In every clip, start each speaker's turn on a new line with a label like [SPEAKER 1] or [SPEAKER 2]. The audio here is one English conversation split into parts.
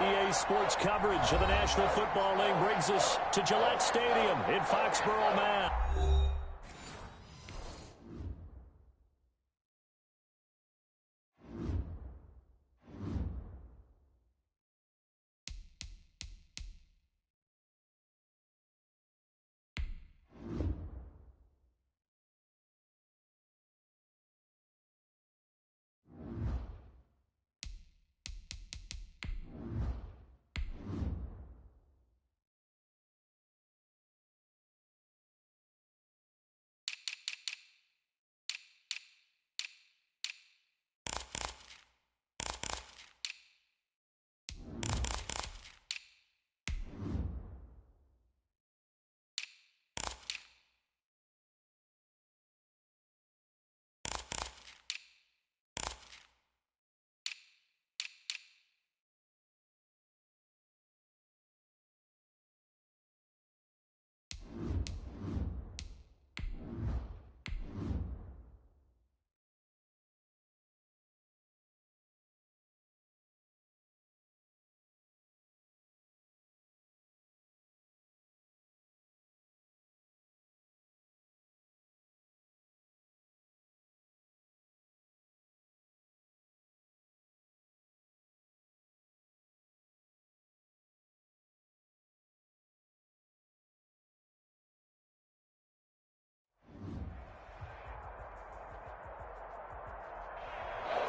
[SPEAKER 1] EA Sports coverage of the National Football League brings us to Gillette Stadium in Foxborough, Mass.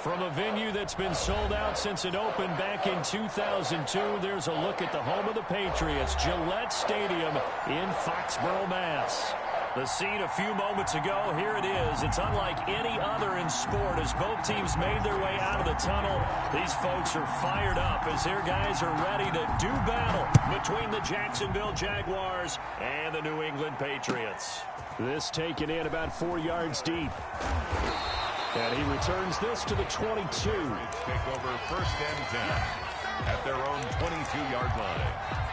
[SPEAKER 1] From a venue that's been sold out since it opened back in 2002, there's a look at the home of the Patriots, Gillette Stadium in Foxborough, Mass. The scene a few moments ago, here it is. It's unlike any other in sport as both teams made their way out of the tunnel. These folks are fired up as their guys are ready to do battle between the Jacksonville Jaguars and the New England Patriots. This taken in about 4 yards deep. And he returns this to the 22.
[SPEAKER 2] Take over 1st and 10 at their own 22-yard line.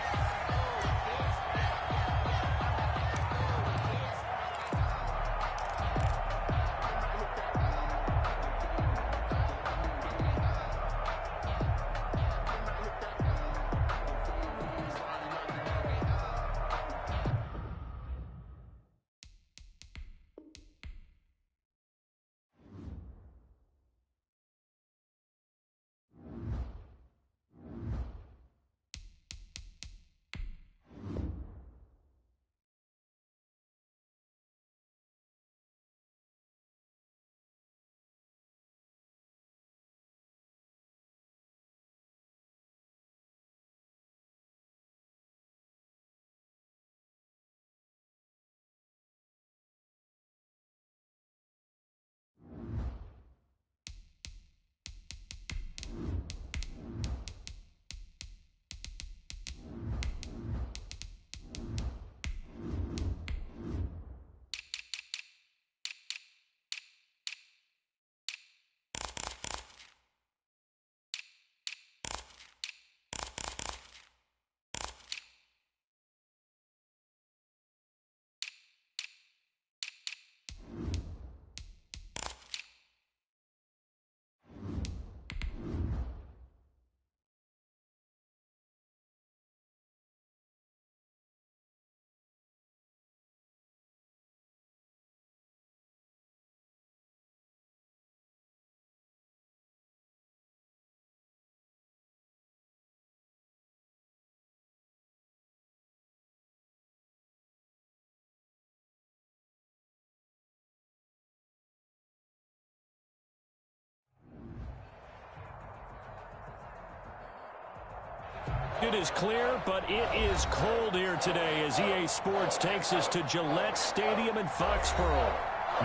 [SPEAKER 1] It is clear, but it is cold here today as EA Sports takes us to Gillette Stadium in Foxborough.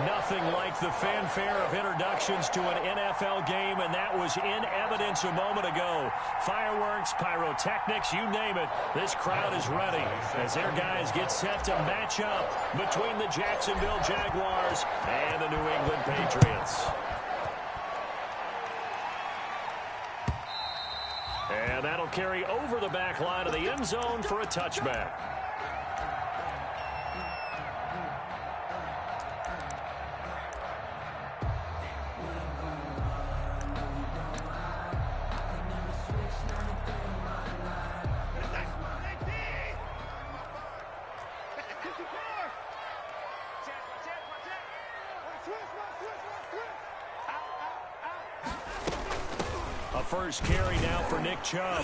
[SPEAKER 1] Nothing like the fanfare of introductions to an NFL game, and that was in evidence a moment ago. Fireworks, pyrotechnics, you name it. This crowd is ready as their guys get set to match up between the Jacksonville Jaguars and the New England Patriots. And that'll carry over the back line of the end zone for a touchback. first carry now for Nick Chubb.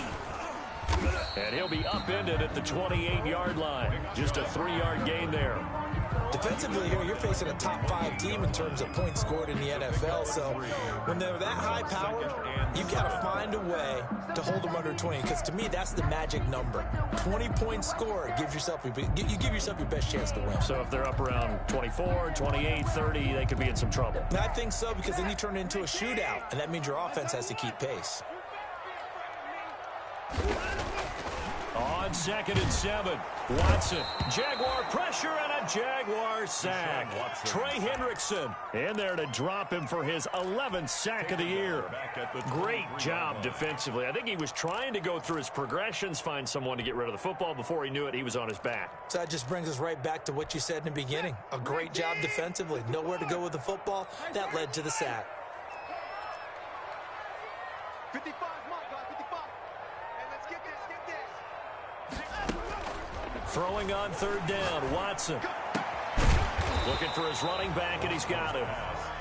[SPEAKER 1] And he'll be upended at the 28-yard line. Just a 3-yard gain there.
[SPEAKER 3] Defensively here, you're facing a top 5 team in terms of points scored in the NFL. So when they're that high powered, you've got to find a way to hold them under 20. Because to me, that's the magic number. 20 points scored, you give yourself your best chance to win.
[SPEAKER 1] So if they're up around 24, 28, 30, they could be in some trouble.
[SPEAKER 3] I think so, because then you turn it into a shootout, and that means your offense has to keep pace.
[SPEAKER 1] On 2nd and 7, Watson. Jaguar pressure and a Jaguar sack. Trey Hendrickson in there to drop him for his 11th sack of the year. Great job defensively. I think he was trying to go through his progressions, find someone to get rid of the football. Before he knew it, he was on his back.
[SPEAKER 3] So that just brings us right back to what you said in the beginning. A great job defensively. Nowhere to go with the football. That led to the sack.
[SPEAKER 4] 55, Mike, 55. And let's get this.
[SPEAKER 1] Throwing on 3rd down, Watson. Looking for his running back, and he's got him.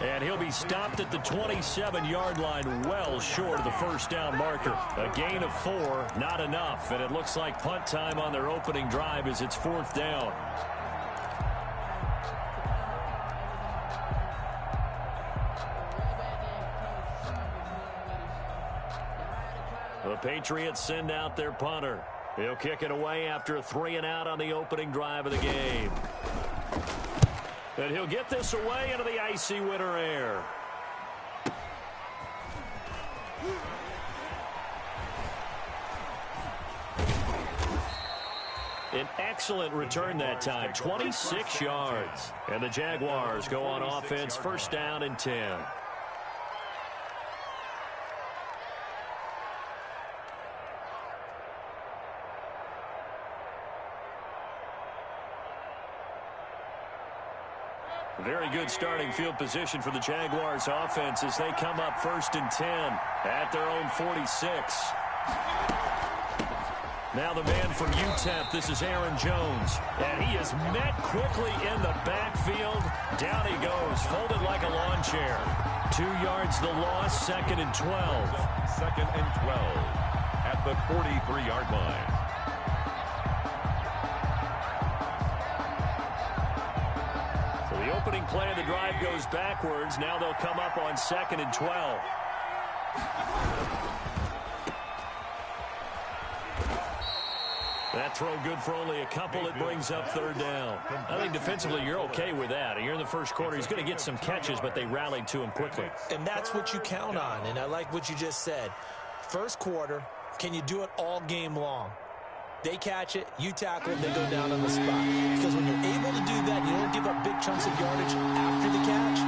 [SPEAKER 1] And he'll be stopped at the 27-yard line, well short of the first down marker. A gain of 4, not enough. And it looks like punt time on their opening drive as it's 4th down. The Patriots send out their punter. He'll kick it away after a 3-and-out on the opening drive of the game. And he'll get this away into the icy winter air. An excellent return that time, 26 yards. And the Jaguars go on offense, 1st down and 10. Very good starting field position for the Jaguars offense as they come up 1st and 10 at their own 46. Now the man from UTEP, this is Aaron Jones. And he is met quickly in the backfield. Down he goes, folded like a lawn chair. 2 yards the loss, 2nd and 12.
[SPEAKER 2] 2nd and 12 at the 43-yard line.
[SPEAKER 1] Opening play of the drive goes backwards. Now they'll come up on 2nd and 12. That throw good for only a couple. It brings up 3rd down. I think defensively you're okay with that. You're in the first quarter. He's going to get some catches, but they rallied to him quickly.
[SPEAKER 3] And that's what you count on. And I like what you just said. First quarter, can you do it all game long? They catch it, you tackle it, they go down on the spot. Because when you're able to do that, you don't give up big chunks of yardage after the catch.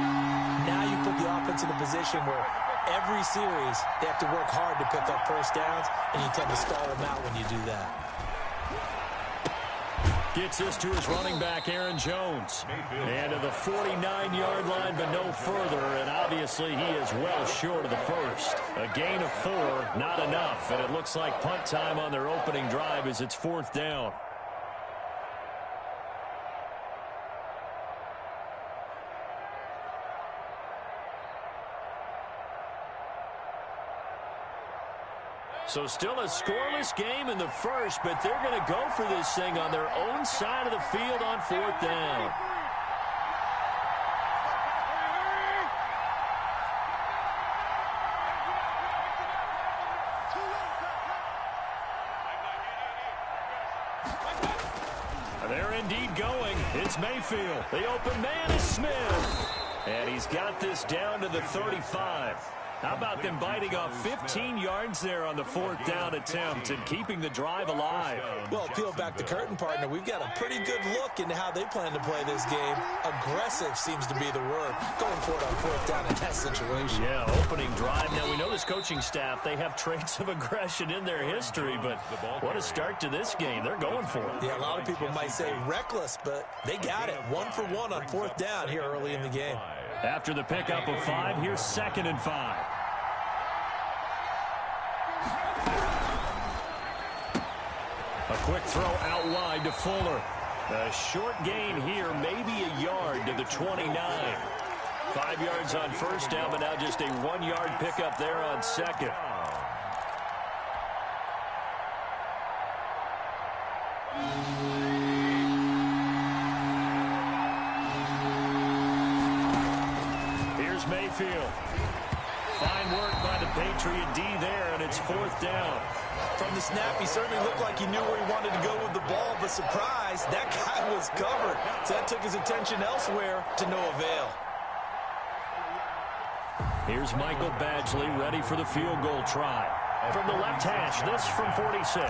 [SPEAKER 3] Now you put the offense in a position where every series they have to work hard to pick up 1st downs, and you tend to stall them out when you do that.
[SPEAKER 1] Gets this to his running back, Aaron Jones. And to the 49-yard line, but no further. And obviously he is well short of the first. A gain of 4, not enough. And it looks like punt time on their opening drive as it's 4th down. So still a scoreless game in the first, but they're going to go for this thing on their own side of the field on 4th down. They're indeed going. It's Mayfield. The open man is Smith. And he's got this down to the 35. How about them biting off 15 yards there on the 4th down attempt and keeping the drive alive?
[SPEAKER 3] Well, peel back the curtain, partner. We've got a pretty good look into how they plan to play this game. Aggressive seems to be the word. Going for it on 4th down in that situation.
[SPEAKER 1] Yeah, opening drive. Now, we know this coaching staff, they have traits of aggression in their history, but what a start to this game. They're going for it.
[SPEAKER 3] Yeah, a lot of people might say reckless, but they got it. 1 for 1 on 4th down here early in the game.
[SPEAKER 1] After the pickup of 5, here's 2nd and 5. A quick throw out wide to Fuller. A short gain here, maybe a yard to the 29. 5 yards on 1st down, but now just a 1-yard pickup there on 2nd. Here's Mayfield. Fine work by the Patriot D there, and it's 4th down.
[SPEAKER 3] From the snap, he certainly looked like he knew where he wanted to go with the ball, but surprise, that guy was covered. So that took his attention elsewhere to no avail.
[SPEAKER 1] Here's Michael Badgley ready for the field goal try. From the left hash, this from 46.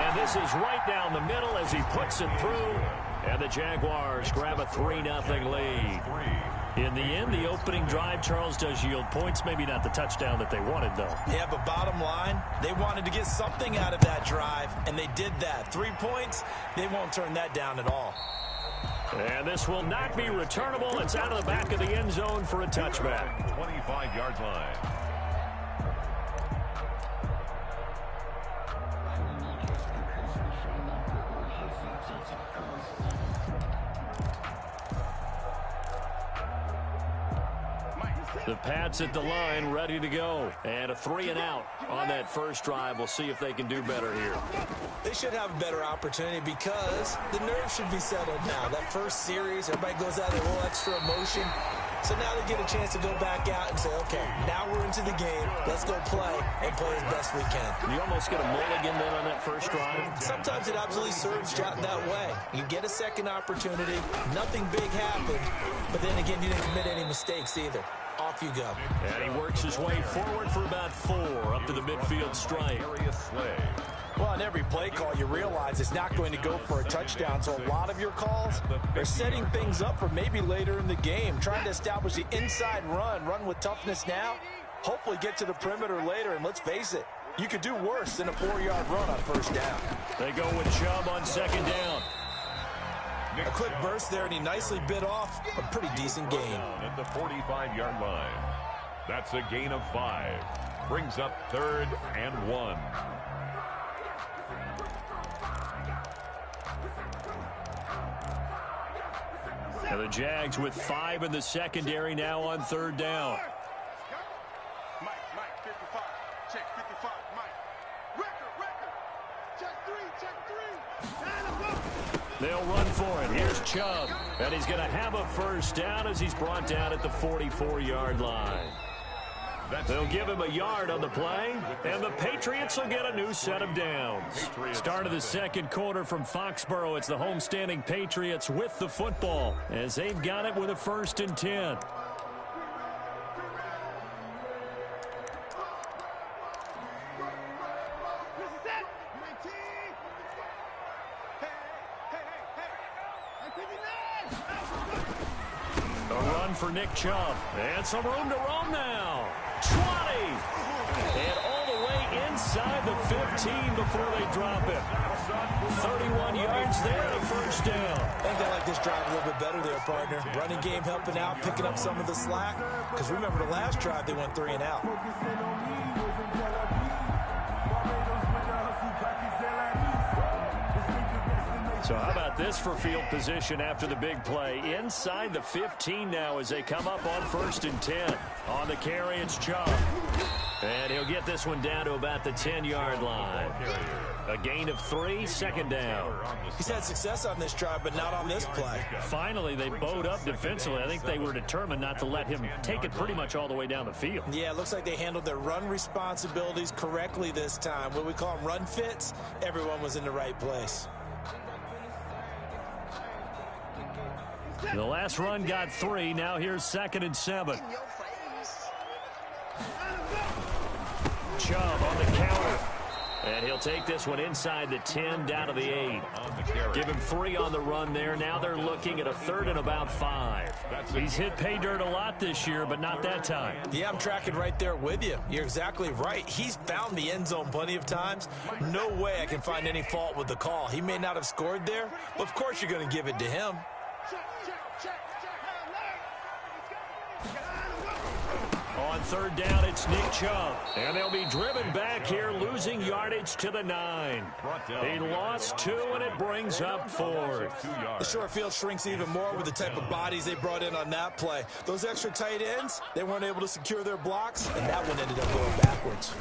[SPEAKER 1] And this is right down the middle as he puts it through. And the Jaguars grab a 3-0 lead. In the end, the opening drive, Charles, does yield points. Maybe not the touchdown that they wanted, though.
[SPEAKER 3] Yeah, but bottom line, they wanted to get something out of that drive, and they did that. 3 points, they won't turn that down at all.
[SPEAKER 1] And this will not be returnable. It's out of the back of the end zone for a touchback.
[SPEAKER 2] 25-yard line.
[SPEAKER 1] The Pats at the line, ready to go. And a 3-and-out on that first drive. We'll see if they can do better here.
[SPEAKER 3] They should have a better opportunity because the nerves should be settled now. That first series, everybody goes out with a little extra emotion. So now they get a chance to go back out and say, okay, now we're into the game. Let's go play and play as best we can.
[SPEAKER 1] You almost get a mulligan then on that first drive?
[SPEAKER 3] Sometimes it absolutely serves you out that way. You get a second opportunity. Nothing big happened. But then again, you didn't commit any mistakes either. Off you go.
[SPEAKER 1] And he works his way forward for about 4 up to the midfield stripe.
[SPEAKER 3] Well, on every play call, you realize it's not going to go for a touchdown. So a lot of your calls are setting things up for maybe later in the game, trying to establish the inside run with toughness now, hopefully get to the perimeter later. And let's face it, you could do worse than a 4-yard run on first down.
[SPEAKER 1] They go with Chubb on 2nd down.
[SPEAKER 3] A quick burst there, and he nicely bit off a pretty decent gain.
[SPEAKER 2] At the 45-yard line. That's a gain of 5. Brings up 3rd and 1.
[SPEAKER 1] Now the Jags with 5 in the secondary now on 3rd down.
[SPEAKER 4] Mike, 55. Check 55, Mike. Record. Check 3.
[SPEAKER 1] They'll run for it. Here's Chubb. And he's going to have a first down as he's brought down at the 44-yard line. They'll give him a yard on the play, and the Patriots will get a new set of downs. Start of the second quarter from Foxborough. It's the homestanding Patriots with the football as they've got it with a 1st and 10. A run for Nick Chubb. And some room to roam now. 20. And all the way inside the 15 before they drop it. 31 yards there and a first down.
[SPEAKER 3] I think they like this drive a little bit better there, partner. Running game helping out, picking up some of the slack. Because remember the last drive, they went 3 and out.
[SPEAKER 1] So how about this for field position after the big play? Inside the 15 now as they come up on 1st and 10. On the carry, it's Chubb. And he'll get this one down to about the 10-yard line. A gain of 3, 2nd down.
[SPEAKER 3] He's had success on this drive, but not on this play.
[SPEAKER 1] Finally, they bowed up defensively. I think they were determined not to let him take it pretty much all the way down the field.
[SPEAKER 3] Yeah, it looks like they handled their run responsibilities correctly this time. What we call them run fits, everyone was in the right place.
[SPEAKER 1] The last run got 3. Now here's 2nd and 7. Chubb on the counter. And he'll take this one inside the 10 down to the 8. Give him 3 on the run there. Now they're looking at a 3rd and about 5. He's hit pay dirt a lot this year, but not that time.
[SPEAKER 3] Yeah, I'm tracking right there with you. You're exactly right. He's found the end zone plenty of times. No way I can find any fault with the call. He may not have scored there, but of course you're going to give it to him.
[SPEAKER 1] On 3rd down, it's Nick Chubb. And they'll be driven back here, losing yardage to the 9. He lost 2, and it brings up 4th.
[SPEAKER 3] The short field shrinks even more with the type of bodies they brought in on that play. Those extra tight ends, they weren't able to secure their blocks, and that one ended up going backwards.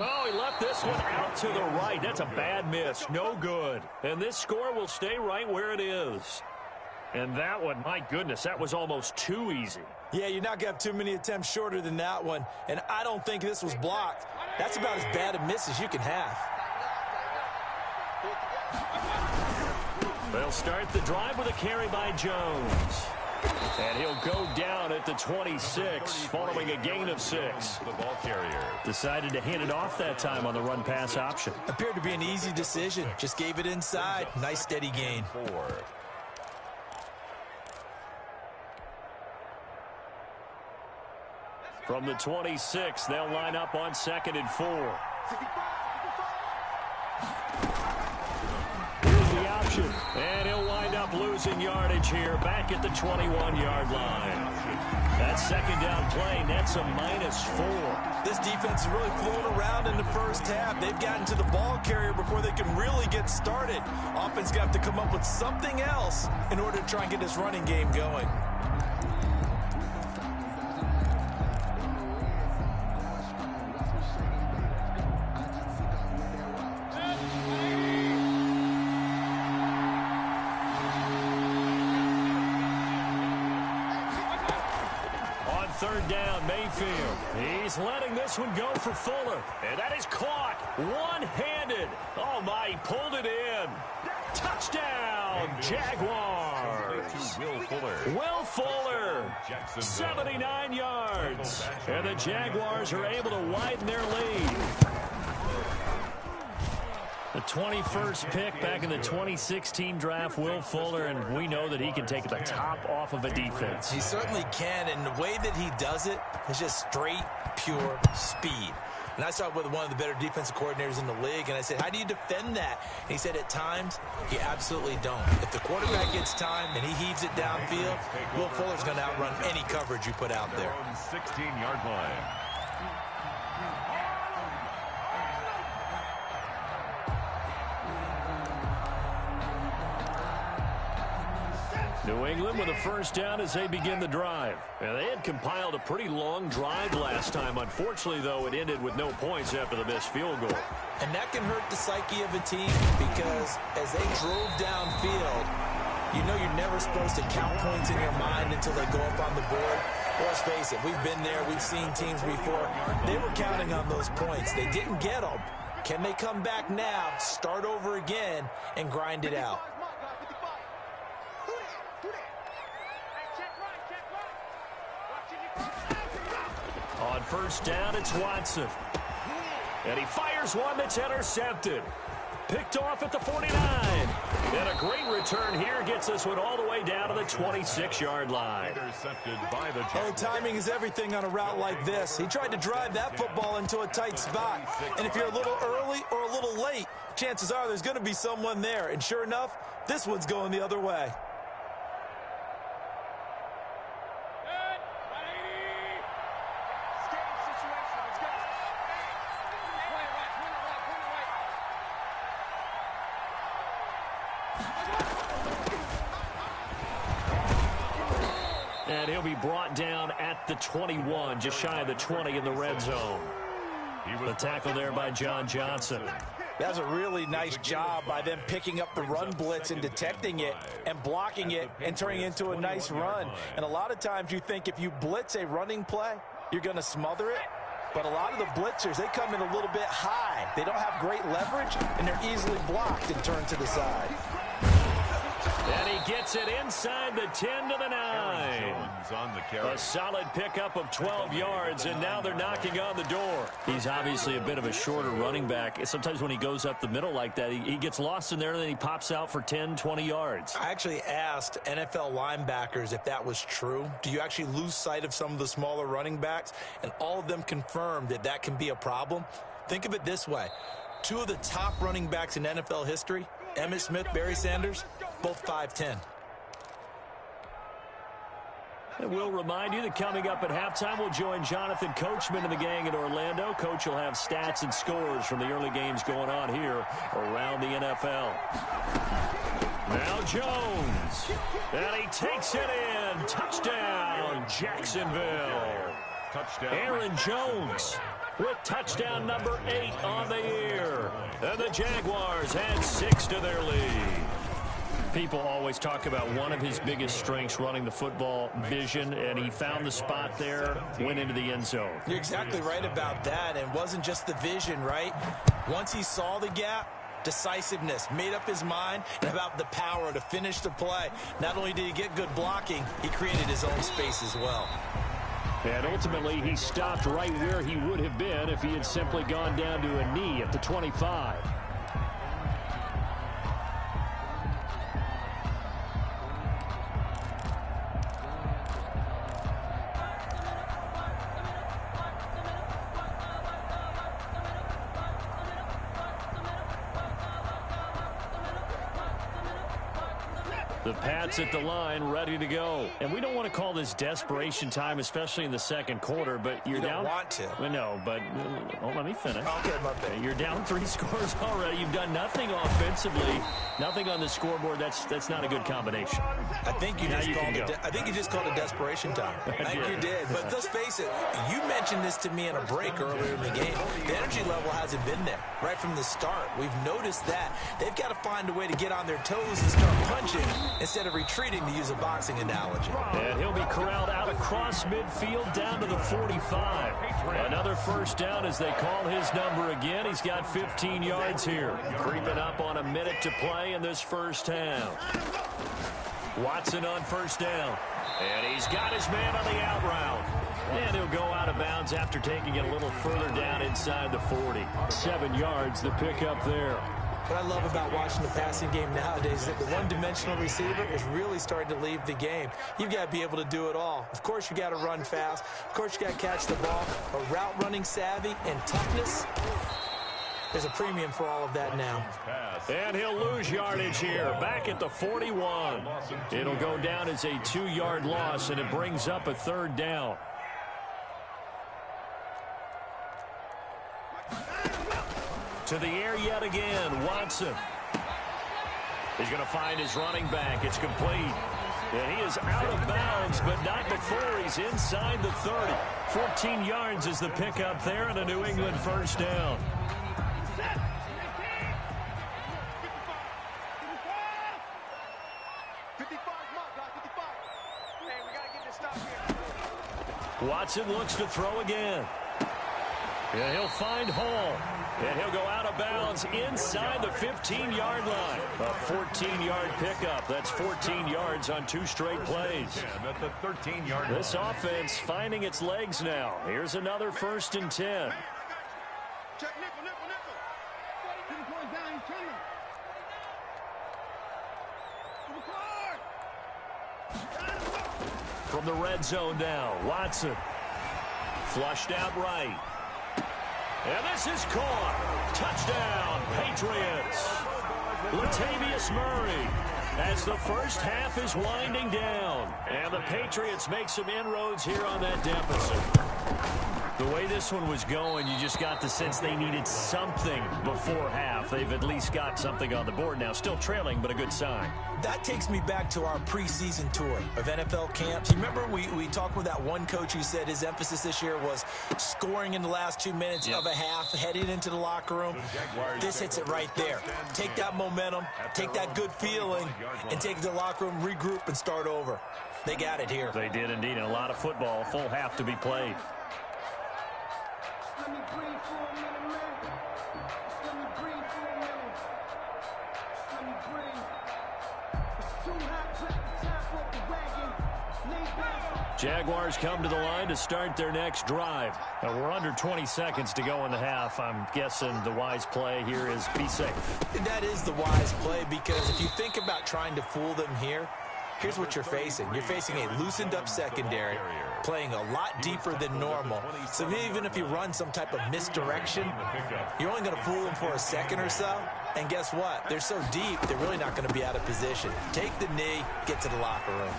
[SPEAKER 1] Oh, he left this one out to the right. That's a bad miss. No good. And this score will stay right where it is. And that one, my goodness, that was almost too easy.
[SPEAKER 3] Yeah, you're not going to have too many attempts shorter than that one. And I don't think this was blocked. That's about as bad a miss as you can have.
[SPEAKER 1] They'll start the drive with a carry by Jones. And he'll go down at the 26 following a gain of 6.
[SPEAKER 2] The ball carrier
[SPEAKER 1] decided to hand it off that time on the run-pass option.
[SPEAKER 3] Appeared to be an easy decision. Just gave it inside. Nice steady gain.
[SPEAKER 2] 4.
[SPEAKER 1] From the 26, they'll line up on 2nd and 4. Here's the option. And he'll wind up losing yardage here back at the 21-yard line. That second down play nets a -4.
[SPEAKER 3] This defense is really flown around in the first half. They've gotten to the ball carrier before they can really get started. Offense got to come up with something else in order to try and get this running game going.
[SPEAKER 1] Third down, Mayfield. He's letting this one go for Fuller. And that is caught one-handed. Oh, my, he pulled it in. Touchdown, Jaguars.
[SPEAKER 2] Will Fuller.
[SPEAKER 1] Will Fuller, 79 yards. And the Jaguars are able to widen their lead. The 21st pick back in the 2016 draft, Will Fuller, and we know that he can take the top off of a defense.
[SPEAKER 3] He certainly can, and the way that he does it is just straight, pure speed. And I saw it with one of the better defensive coordinators in the league, and I said, how do you defend that? And he said, at times, you absolutely don't. If the quarterback gets time and he heaves it downfield, Will Fuller's going to outrun any coverage you put out there.
[SPEAKER 2] 16-yard line.
[SPEAKER 1] New England with a first down as they begin the drive. And they had compiled a pretty long drive last time. Unfortunately, though, it ended with no points after the missed field goal.
[SPEAKER 3] And that can hurt the psyche of a team because as they drove downfield, you know you're never supposed to count points in your mind until they go up on the board. Well, let's face it, we've been there. We've seen teams before. They were counting on those points. They didn't get them. Can they come back now, start over again, and grind it out?
[SPEAKER 1] On first down, it's Watson. And he fires one that's intercepted. Picked off at the 49. And a great return here gets this one all the way down to the 26-yard line.
[SPEAKER 2] Intercepted by the
[SPEAKER 3] Oh, timing is everything on a route like this. He tried to drive that football into a tight spot. And if you're a little early or a little late, chances are there's going to be someone there. And sure enough, this one's going the other way.
[SPEAKER 1] And he'll be brought down at the 21, just shy of the 20 in the red zone. The tackle there by John Johnson.
[SPEAKER 3] That was a really nice job by them picking up the run blitz and detecting it and blocking it and turning it into a nice run. And a lot of times you think if you blitz a running play, you're going to smother it. But a lot of the blitzers, they come in a little bit high. They don't have great leverage, and they're easily blocked and turned to the side.
[SPEAKER 1] And he gets it inside the 10 to the 9. A solid pickup of 12 yards, and now they're knocking on the door. He's obviously a bit of a shorter running back. Sometimes when he goes up the middle like that, he gets lost in there, and then he pops out for 10, 20 yards.
[SPEAKER 3] I actually asked NFL linebackers if that was true. Do you actually lose sight of some of the smaller running backs? And all of them confirmed that that can be a problem. Think of it this way. Two of the top running backs in NFL history, Emmitt Smith, Barry Sanders, both 5'10".
[SPEAKER 1] And we'll remind you that coming up at halftime, we'll join Jonathan Coachman and the gang in Orlando. Coach will have stats and scores from the early games going on here around the NFL. Now Jones. And he takes it in. Touchdown, Jacksonville.
[SPEAKER 2] Touchdown.
[SPEAKER 1] Aaron Jones. with touchdown number 8 on the year. And the Jaguars add 6 to their lead. People always talk about one of his biggest strengths, running the football, vision, and he found the spot there, went into the end zone.
[SPEAKER 3] You're exactly right about that, and it wasn't just the vision, right? Once he saw the gap, decisiveness, made up his mind, and about the power to finish the play. Not only did he get good blocking, he created his own space as well.
[SPEAKER 1] And ultimately, he stopped right where he would have been if he had simply gone down to a knee at the 25. The Pats at the line, ready to go. And we don't want to call this desperation time, especially in the second quarter, but you're down.
[SPEAKER 3] You don't want to.
[SPEAKER 1] I know, but let me finish.
[SPEAKER 3] Okay, my bad.
[SPEAKER 1] You're down 3 scores already. You've done nothing offensively, nothing on the scoreboard. That's not a good combination.
[SPEAKER 3] I think you just called it desperation time. I think you did. But let's face it, you mentioned this to me in a break earlier in the game. The energy level hasn't been there right from the start. We've noticed that. They've got to find a way to get on their toes and start punching instead of retreating, to use a boxing analogy.
[SPEAKER 1] And he'll be corralled out across midfield down to the 45. Another first down as they call his number again. He's got 15 yards here. Creeping up on a minute to play in this first half. Watson on first down. And he's got his man on the out route. And he'll go out of bounds after taking it a little further down inside the 40. 7 yards, the pickup there.
[SPEAKER 3] What I love about watching the passing game nowadays is that the one-dimensional receiver is really starting to leave the game. You've got to be able to do it all. Of course, you got to run fast. Of course, you got to catch the ball. But route running savvy and toughness, there's a premium for all of that now.
[SPEAKER 1] And he'll lose yardage here, back at the 41. It'll go down as a 2-yard loss, and it brings up a third down. To the air yet again, Watson. He's going to find his running back. It's complete. And he is out of bounds, but not before he's inside the 30. 14 yards is the pickup there, and a New England first down. Watson looks to throw again. And he'll find Hall. And he'll go out of bounds inside the 15-yard line. A 14-yard pickup. That's 14 yards on 2 straight plays.
[SPEAKER 2] At the 13-yard line.
[SPEAKER 1] This offense finding its legs now. Here's another 1st and 10.
[SPEAKER 4] Check nickel, nickel, nickel. Keep the boys down, he's coming.
[SPEAKER 1] From the red zone now, Watson. Flushed out right. And this is caught. Touchdown, Patriots. Latavius Murray as the first half is winding down. And the Patriots make some inroads here on that deficit. The way this one was going, you just got the sense they needed something before half. They've at least got something on the board now. Still trailing, but a good sign.
[SPEAKER 3] That takes me back to our preseason tour of NFL camps. You remember we talked with that one coach who said his emphasis this year was scoring in the last 2 minutes of a half, heading into the locker room. This hits it right there. Take that momentum, take that good feeling, and take it to the locker room, regroup, and start over. They got it here.
[SPEAKER 1] They did indeed, and a lot of football, full half to be played.
[SPEAKER 4] Let me breathe for a minute, man. Let me breathe for a minute. Let me breathe. It's too hot, clap the top off the wagon. Lay back.
[SPEAKER 1] Jaguars come to the line to start their next drive. Now, we're under 20 seconds to go in the half. I'm guessing the wise play here is be safe.
[SPEAKER 3] That is the wise play, because if you think about trying to fool them here, here's what you're facing. You're facing a loosened up secondary, playing a lot deeper than normal. So even if you run some type of misdirection, you're only going to fool them for a second or so. And guess what? They're so deep, they're really not going to be out of position. Take the knee, get to the locker room.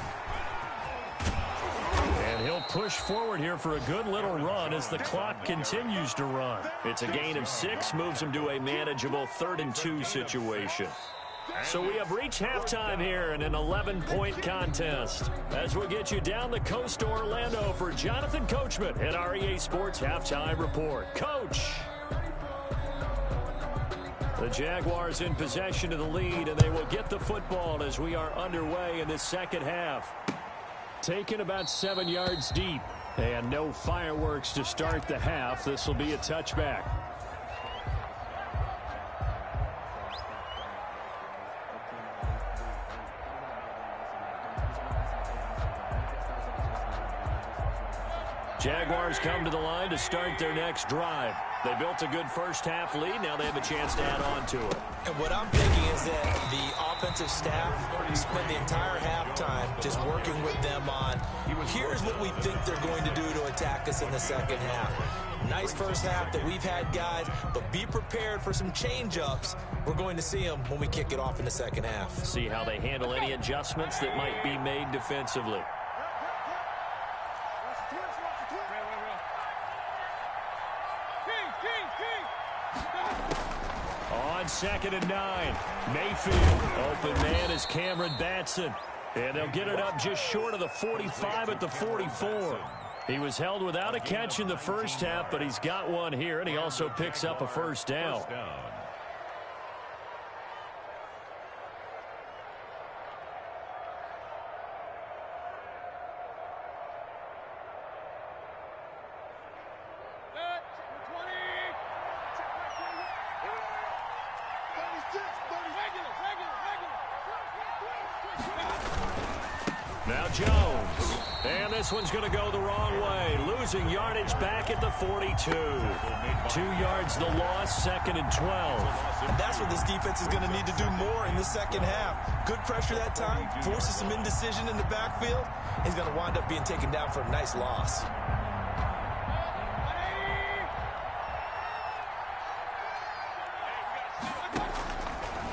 [SPEAKER 1] And he'll push forward here for a good little run as the clock continues to run. It's a gain of 6, moves him to a manageable 3rd and 2 situation. So we have reached halftime here in an 11-point contest. As we'll get you down the coast to Orlando for Jonathan Coachman at our EA Sports Halftime Report. Coach! The Jaguars in possession of the lead, and they will get the football as we are underway in this second half. Taken about 7 yards deep, and no fireworks to start the half. This will be a touchback. Jaguars come to the line to start their next drive. They built a good first-half lead. Now they have a chance to add on to it.
[SPEAKER 3] And what I'm thinking is that the offensive staff spent the entire halftime just working with them on, here's what we think they're going to do to attack us in the second half. Nice first half that we've had, guys, but be prepared for some change-ups. We're going to see them when we kick it off in the second half.
[SPEAKER 1] See how they handle any adjustments that might be made defensively. On 2nd and 9, Mayfield. Open man is Cameron Batson. And they'll get it up just short of the 45 at the 44. He was held without a catch in the first half, but he's got one here, and he also picks up a first down. Now Jones. And this one's going to go the wrong way. Losing yardage back at the 42. 2 yards the loss, 2nd and 12.
[SPEAKER 3] And that's what this defense is going to need to do more in the second half. Good pressure that time, forces some indecision in the backfield. He's going to wind up being taken down for a nice loss.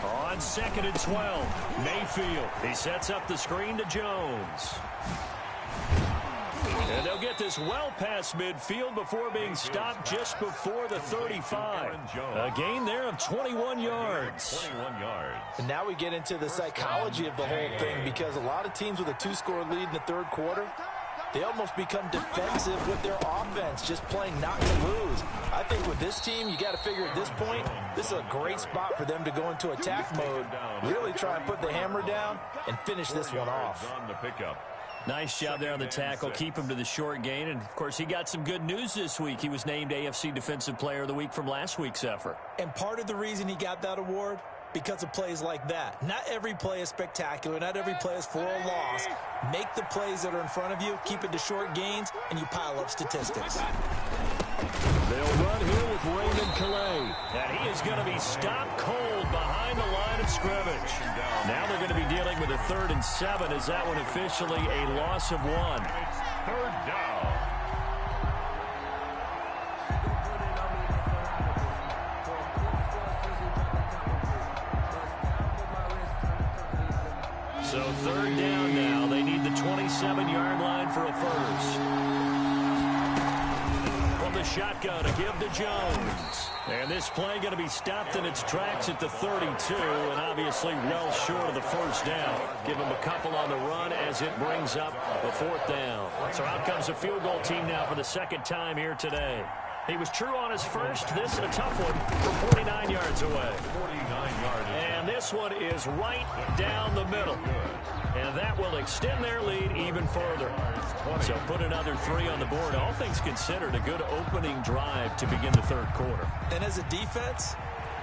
[SPEAKER 1] On 2nd and 12, Mayfield. He sets up the screen to Jones. And they'll get this well past midfield before being stopped just before the 35. A gain there of 21 yards.
[SPEAKER 3] And now we get into the psychology of the whole thing, because a lot of teams with a 2-score lead in the third quarter, they almost become defensive with their offense, just playing not to lose. I think with this team, you got to figure at this point, this is a great spot for them to go into attack mode, really try and put the hammer down and finish this one off.
[SPEAKER 1] Nice job there on the tackle. Keep him to the short gain. And, of course, he got some good news this week. He was named AFC Defensive Player of the Week from last week's effort.
[SPEAKER 3] And part of the reason he got that award, because of plays like that. Not every play is spectacular. Not every play is for a loss. Make the plays that are in front of you, keep it to short gains, and you pile up statistics.
[SPEAKER 1] They'll run here with Raymond Calais. And he is going to be stopped cold behind the line of scrimmage. Now they're going to be dealing with a 3rd and 7. Is that one officially a loss of 1?
[SPEAKER 2] 3rd down.
[SPEAKER 1] So 3rd down now. They need the 27-yard line for a first. From the shotgun, a give to Jones. And this play going to be stopped in its tracks at the 32, and obviously well short of the first down. Give him a couple on the run as it brings up a 4th down. So out comes the field goal team now for the 2nd time here today. He was true on his first. This a tough one from 49 yards away.
[SPEAKER 2] 49 yards.
[SPEAKER 1] And this one is right down the middle. And that will extend their lead even further. So put another 3 on the board. All things considered, a good opening drive to begin the third quarter.
[SPEAKER 3] And as a defense,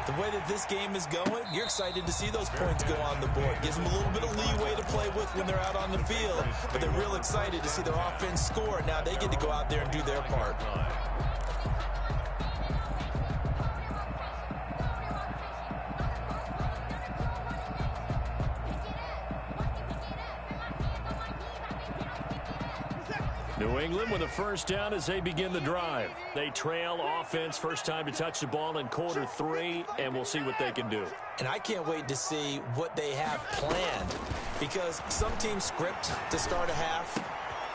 [SPEAKER 3] the way that this game is going, you're excited to see those points go on the board. Gives them a little bit of leeway to play with when they're out on the field. But they're real excited to see their offense score. Now they get to go out there and do their part.
[SPEAKER 1] New England with a first down as they begin the drive. They trail offense, first time to touch the ball in quarter 3, and we'll see what they can do.
[SPEAKER 3] And I can't wait to see what they have planned, because some teams script to start a half,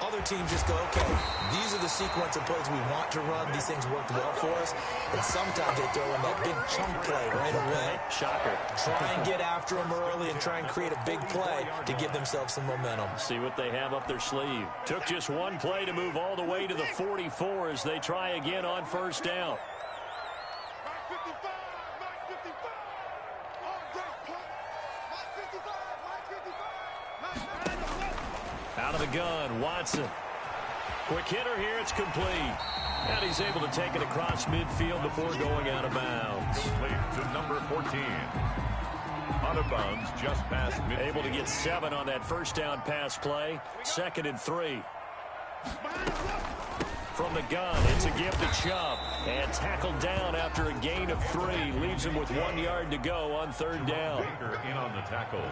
[SPEAKER 3] Other teams just go, okay, these are the sequence of plays we want to run. These things worked well for us. And sometimes they throw in that big chunk play right away.
[SPEAKER 1] Shocker.
[SPEAKER 3] Try and get after them early and try and create a big play to give themselves some momentum.
[SPEAKER 1] See what they have up their sleeve. Took just one play to move all the way to the 44 as they try again on first down. Out of the gun, Watson. Quick hitter here, it's complete. And he's able to take it across midfield before going out of bounds.
[SPEAKER 2] Complete to number 14. Out of bounds just past midfield.
[SPEAKER 1] Able to get 7 on that first down pass play. 2nd and 3. From the gun, it's a give to Chubb. And tackled down after a gain of 3. Leaves him with 1 yard to go on 3rd down.
[SPEAKER 2] Baker in on the tackle.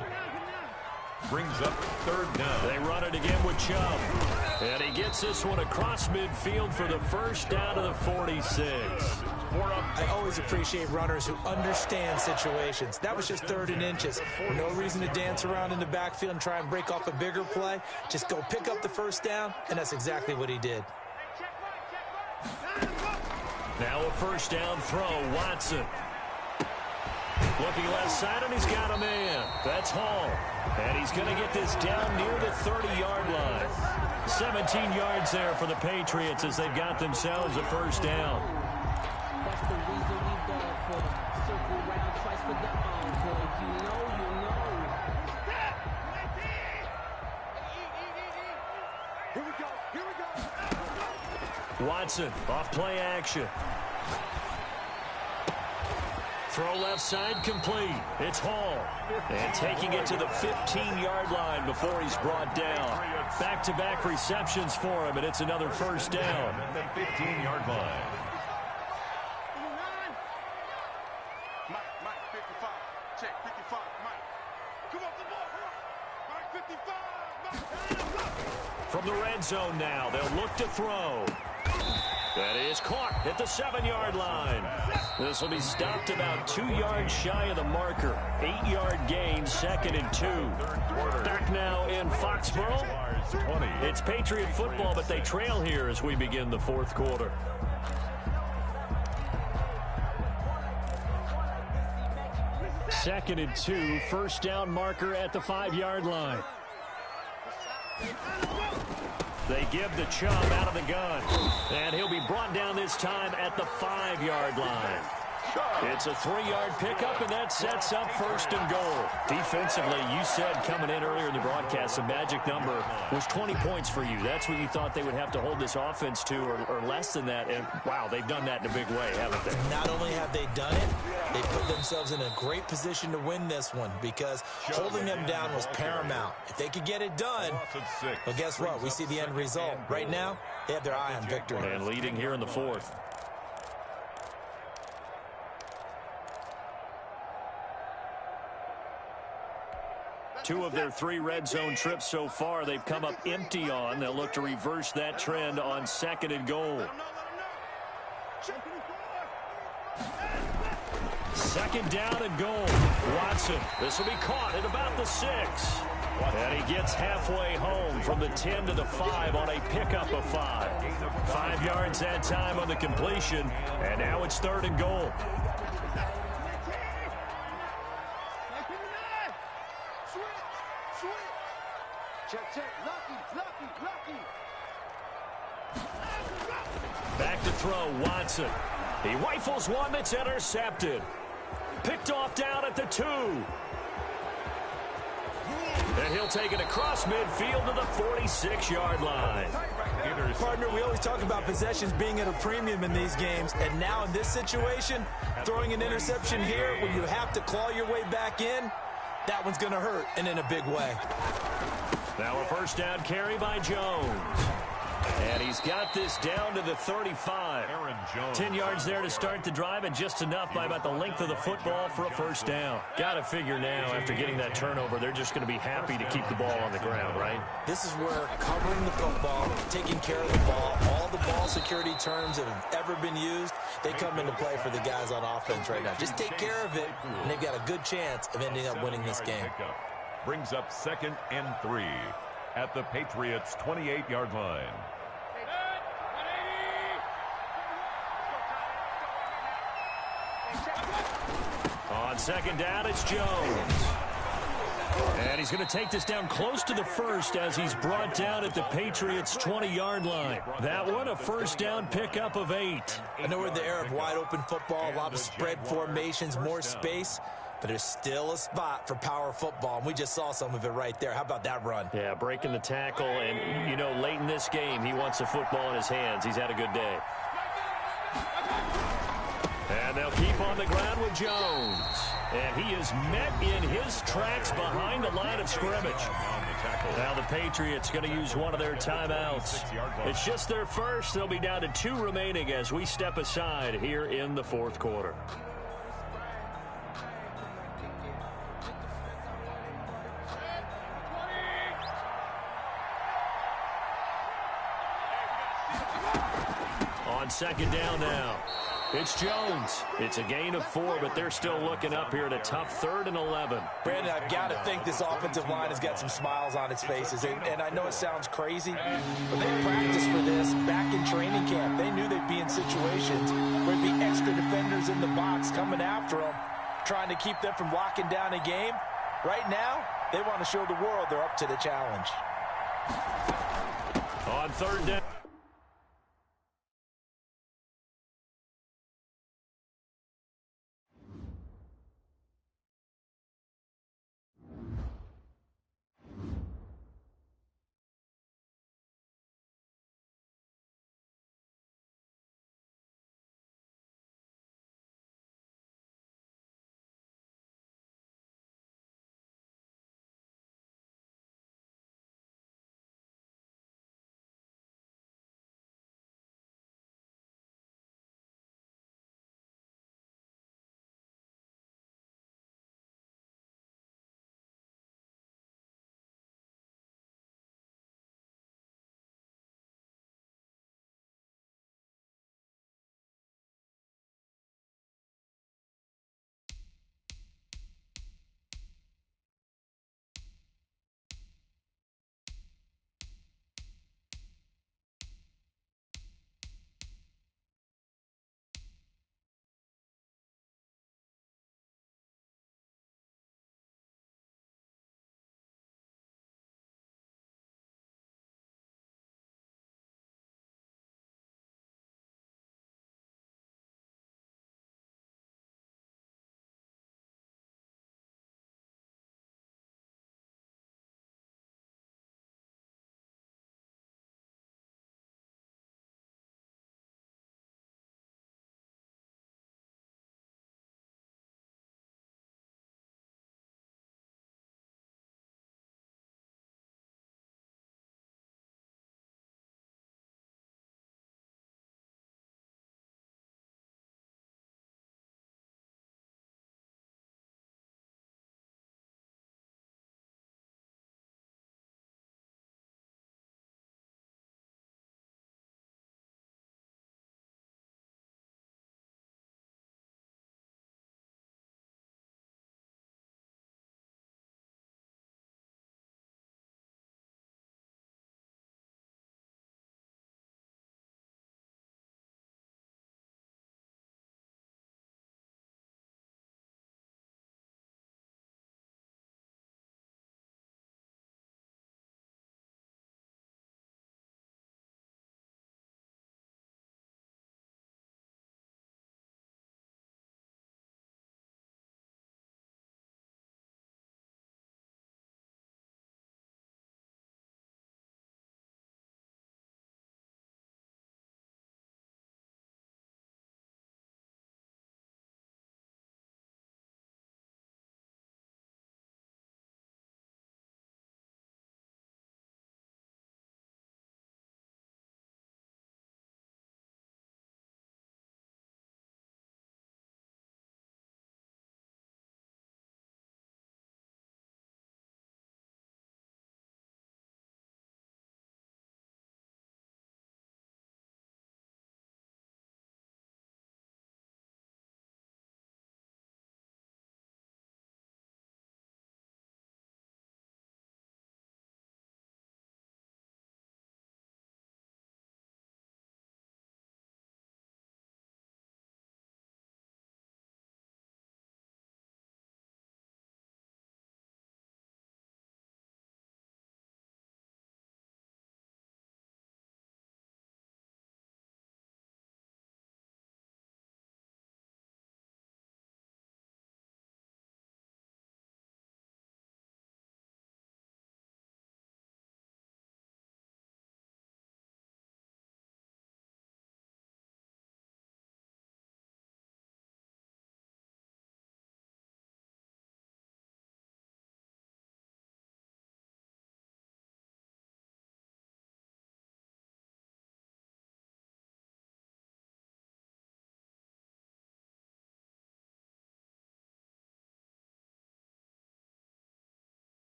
[SPEAKER 2] Brings up 3rd down.
[SPEAKER 1] They run it again with Chubb. And he gets this one across midfield for the first down to the 46.
[SPEAKER 3] I always appreciate runners who understand situations. That was just 3rd and inches. No reason to dance around in the backfield and try and break off a bigger play. Just go pick up the first down, and that's exactly what he did.
[SPEAKER 1] Now a first down throw, Watson. Looking left side, and he's got a man. That's Hall. And he's going to get this down near the 30-yard line. 17 yards there for the Patriots as they've got themselves a first down.
[SPEAKER 5] That's the reason we go for the circle round twice for the encore. If you know, you know.
[SPEAKER 4] Here we go. Here we go.
[SPEAKER 1] Watson off play action. Throw left side complete. It's Hall. And taking it to the 15-yard line before he's brought down. Back-to-back receptions for him, and it's another first down.
[SPEAKER 2] At the 15-yard line.
[SPEAKER 6] Mike, 55. Check, 55. Mike. Come off the ball. Mike, 55. Mike.
[SPEAKER 1] From the red zone now, they'll look to throw. That is caught at the 7-yard line. This will be stopped about 2 yards shy of the marker. 8-yard gain, 2nd and 2. Back now in Foxborough. It's Patriot football, but they trail here as we begin the 4th quarter. Second and 2, first down marker at the 5-yard line. They give the Chubb out of the gun. And he'll be brought down this time at the 5-yard line. It's a 3-yard pickup, and that sets up 1st and goal. Defensively, you said coming in earlier in the broadcast, the magic number was 20 points for you. That's what you thought they would have to hold this offense to, or less than that. And, wow, they've done that in a big way, haven't they?
[SPEAKER 3] Not only have they done it, they put themselves in a great position to win this one because holding them down was paramount. If they could get it done, well, guess what? We see the end result. Right now, they have their eye on victory.
[SPEAKER 1] And leading here in the 4th. Two of their 3 red zone trips so far, they've come up empty on. They'll look to reverse that trend on 2nd and goal. 2nd down and goal. Watson, this will be caught at about the 6. And he gets halfway home from the 10 to the 5 on a pickup of 5. 5 yards that time on the completion, and now it's 3rd and goal.
[SPEAKER 4] Check. Lucky.
[SPEAKER 1] Back to throw, Watson. He rifles one that's intercepted. Picked off down at the 2. And he'll take it across midfield to the 46-yard line.
[SPEAKER 3] Partner, we always talk about possessions being at a premium in these games, and now in this situation, throwing an interception here when you have to claw your way back in, that one's going to hurt, and in a big way.
[SPEAKER 1] Now a first down carry by Jones. And he's got this down to the 35. 10 yards there to start the drive, and just enough by about the length of the football for a first down. Got to figure now, after getting that turnover, they're just going to be happy to keep the ball on the ground, right?
[SPEAKER 3] This is where covering the football, taking care of the ball, all the ball security terms that have ever been used, they come into play for the guys on offense right now. Just take care of it, and they've got a good chance of ending up winning this game.
[SPEAKER 2] Brings up 2nd and 3. at the Patriots' 28-yard line.
[SPEAKER 1] On second down, it's Jones. And he's going to take this down close to the first as he's brought down at the Patriots' 20-yard line. That one, a first down pickup of 8.
[SPEAKER 3] I know we're in the era of wide-open football, a lot of spread formations, more space, but there's still a spot for power football, and we just saw some of it right there. How about that run?
[SPEAKER 1] Yeah, breaking the tackle, and, you know, late in this game, he wants the football in his hands. He's had a good day. And they'll keep on the ground with Jones. And he is met in his tracks behind the line of scrimmage. Now the Patriots going to use one of their timeouts. It's just their first. They'll be down to 2 remaining as we step aside here in the fourth quarter. On second down now. It's Jones. It's a gain of 4, but they're still looking up here at a tough 3rd and 11.
[SPEAKER 3] Brandon, I've got to think this offensive line has got some smiles on its faces. And I know it sounds crazy, but they practiced for this back in training camp. They knew they'd be in situations where there'd be extra defenders in the box coming after them, trying to keep them from locking down a game. Right now, they want to show the world they're up to the challenge.
[SPEAKER 1] On third down.